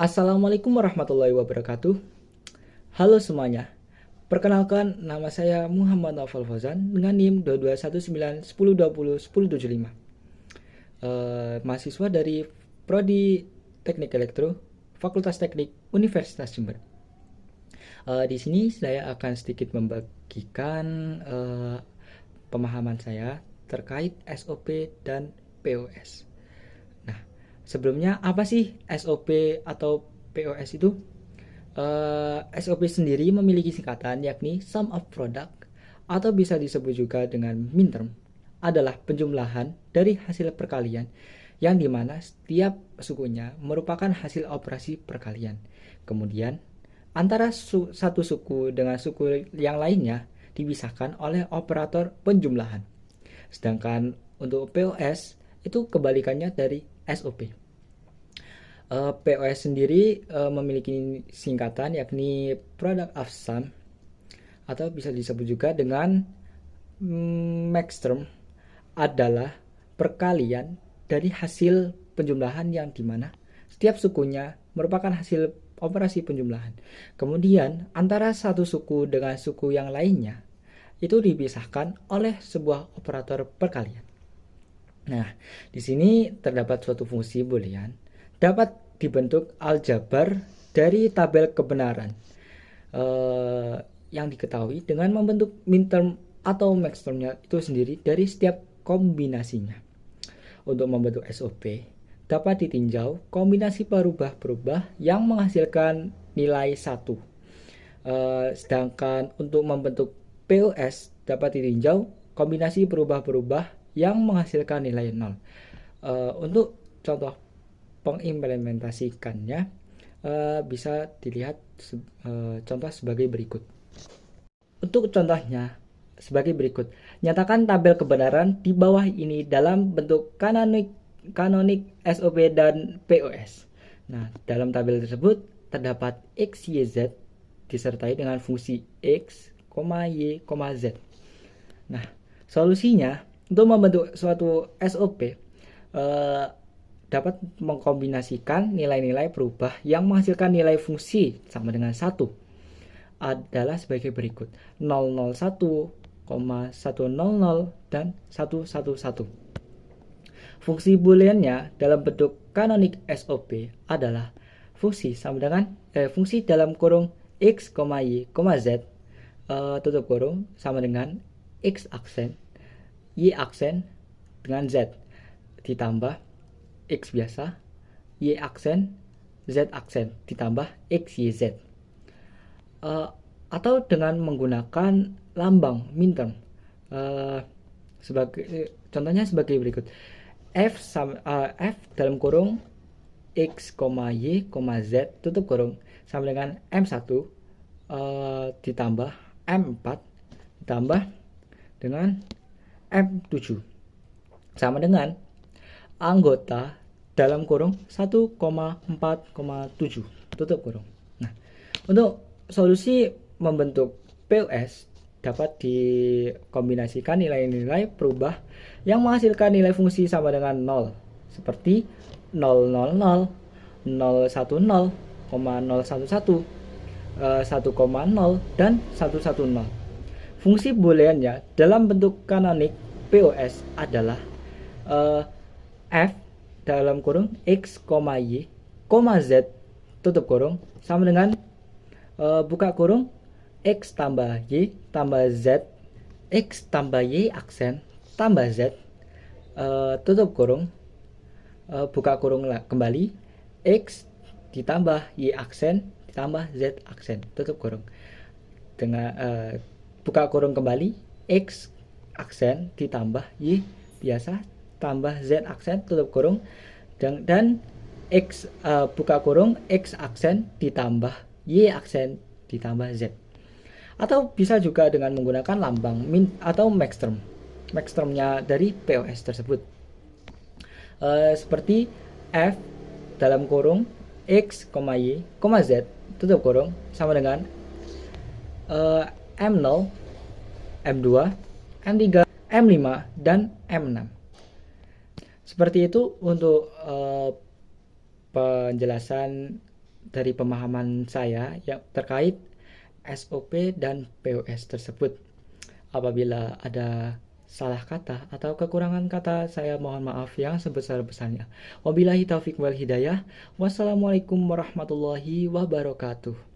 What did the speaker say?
Assalamualaikum warahmatullahi wabarakatuh. Halo semuanya. Perkenalkan, nama saya Muhammad Naufal Fauzan dengan NIM 221910201075. Mahasiswa dari Prodi Teknik Elektro, Fakultas Teknik Universitas Jember. Di sini saya akan sedikit membagikan pemahaman saya terkait SOP dan POS. Nah, sebelumnya apa sih SOP atau POS itu? SOP sendiri memiliki singkatan yakni Sum of Product atau bisa disebut juga dengan min term, adalah penjumlahan dari hasil perkalian yang dimana setiap sukunya merupakan hasil operasi perkalian. Kemudian antara satu suku dengan suku yang lainnya dipisahkan oleh operator penjumlahan. Sedangkan untuk POS itu kebalikannya dari SOP. POS sendiri memiliki singkatan yakni Product of Sum atau bisa disebut juga dengan max term, adalah perkalian dari hasil penjumlahan yang dimana setiap sukunya merupakan hasil operasi penjumlahan. Kemudian antara satu suku dengan suku yang lainnya itu dipisahkan oleh sebuah operator perkalian. Nah, di sini terdapat suatu fungsi boolean dapat dibentuk aljabar dari tabel kebenaran yang diketahui dengan membentuk min term atau max termnya itu sendiri dari setiap kombinasinya. Untuk membentuk SOP dapat ditinjau kombinasi perubah-perubah yang menghasilkan nilai 1. Sedangkan untuk membentuk POS dapat ditinjau kombinasi perubah-perubah yang menghasilkan nilai 0. Untuk contoh pengimplementasikannya bisa dilihat contoh sebagai berikut. Untuk contohnya sebagai berikut. Nyatakan tabel kebenaran di bawah ini dalam bentuk kanonik SOP dan POS. Nah, dalam tabel tersebut terdapat X, Y, Z disertai dengan fungsi X, Y, Z. Nah, solusinya untuk membentuk suatu SOP dapat mengkombinasikan nilai-nilai perubah yang menghasilkan nilai fungsi sama dengan 1 adalah sebagai berikut: 001, 100, dan 111. Fungsi booleannya dalam bentuk kanonik SOP adalah fungsi sama dengan fungsi dalam kurung X, Y, Z tutup kurung sama dengan X aksen, Y aksen dengan Z ditambah X biasa, Y aksen, Z aksen ditambah X, Y, Z. Atau dengan menggunakan lambang min term. Contohnya sebagai berikut. F dalam kurung X, Y, Z tutup kurung sama dengan M1 ditambah M4 ditambah dengan M7 sama dengan anggota dalam kurung 1,4,7 tutup kurung. Nah, untuk solusi membentuk POS dapat dikombinasikan nilai-nilai perubah yang menghasilkan nilai fungsi sama dengan 0 seperti 000, 010, 011, 1,0 dan 110. Fungsi booleannya dalam bentuk kanonik POS adalah F dalam kurung X, Y, Z tutup kurung sama dengan buka kurung X tambah Y tambah Z, X tambah Y aksen tambah Z tutup kurung buka kurung kembali X ditambah Y aksen ditambah Z aksen tutup kurung dengan buka kurung kembali X aksen ditambah Y biasa tambah Z aksen tutup kurung dan X buka kurung X aksen ditambah Y aksen ditambah Z. Atau bisa juga dengan menggunakan lambang min atau max term. Max termnya dari POS tersebut. Seperti F dalam kurung X, Y, Z tutup kurung sama dengan M0, M2, M3, M5, dan M6. Seperti itu untuk penjelasan dari pemahaman saya yang terkait SOP dan POS tersebut. Apabila ada salah kata atau kekurangan kata, saya mohon maaf yang sebesar-besarnya. Wabillahi taufik wal hidayah. Wassalamualaikum warahmatullahi wabarakatuh.